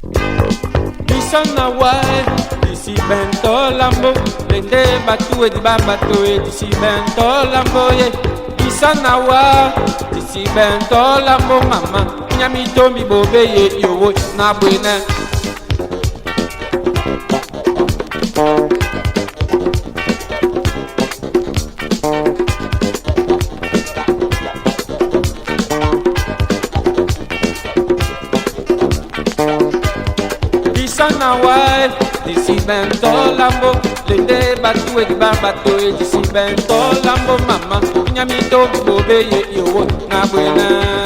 Bisonna wai, disi bento lambo, lende batu e di bambatu e disi bento lambo ye. Bisonna wa, disi bento lambo mama, nyami tomi bobe ye yo na buena. Bisonna wai, disi bento lambo, lende batu e di bambatu e disi bento lambo mama, nyami tomi bobe ye yo na buena.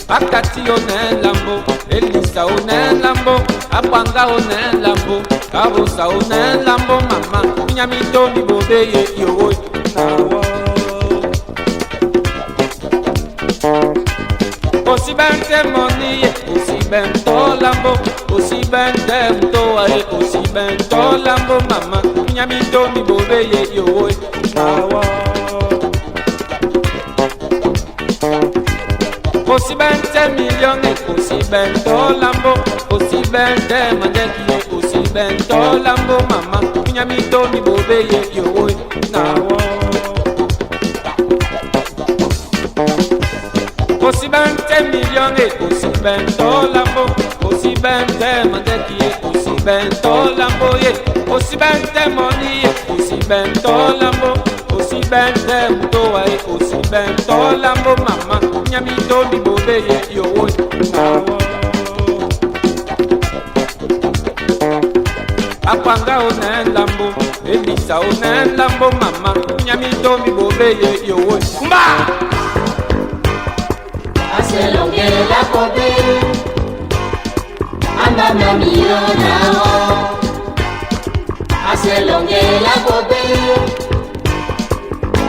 Akati one lambo, Elisa one lambo, Apanga one lambo, Kabosa one lambo mama, nyami tomi bobe ye yo na. Osi bente moni, osi bento lambo, osi bente mtoa, osi bento lambo mama, nyami tomi bobe ye yo na. Osi bente milione, osi bento lambo, osi bente mandeki, osi bento lambo mama, nyami tomi bobe ye yo na. Osi bente milione, osi bento lambo, osi bente mandeki, osi bento lambo ye, osi bente money, osi bento lambo, osi bente mtoa, osi bento lambo mama, nyami tomi bobe ye yo na. Apanga one lambo, Elisa one lambo mama, nyami tomi bobe ye yo mba. Aselonge la kobe, amba mamio nao. Aselonge la kobe,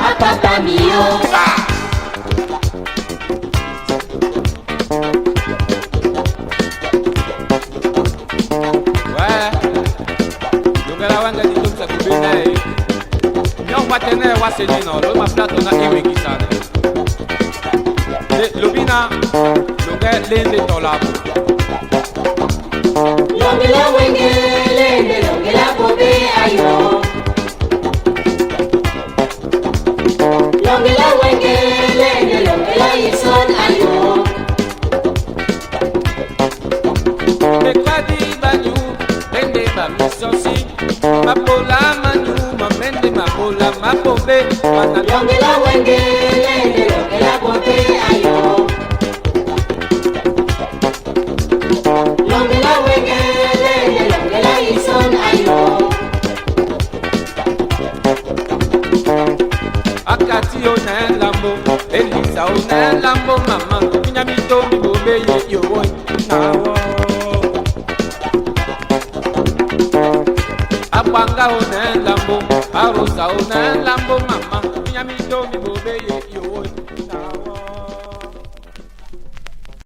apapa mio. Ouais, yongela wanga di tumsa kubina e. Nyong watene waseni no, lo ma plato na iwe kisane. Lobina, longe lende tolabo. Longe la wenge, lende longe la kobe ayo. Longe la wenge, lende longe la ison ayo. Me kwadi banyu, lende ba misosi. Mapola manyu, mamende mapola mapobe. Longe la wenge, lende longe la kobe ayo. Longe la wenge, lende longe la ison ayo. Akati one lambo, Elisa one lambo mama, nyami tomi bobe ye yo na. Apanga one lambo, Arosa one lambo mama, nyami tomi bobe ye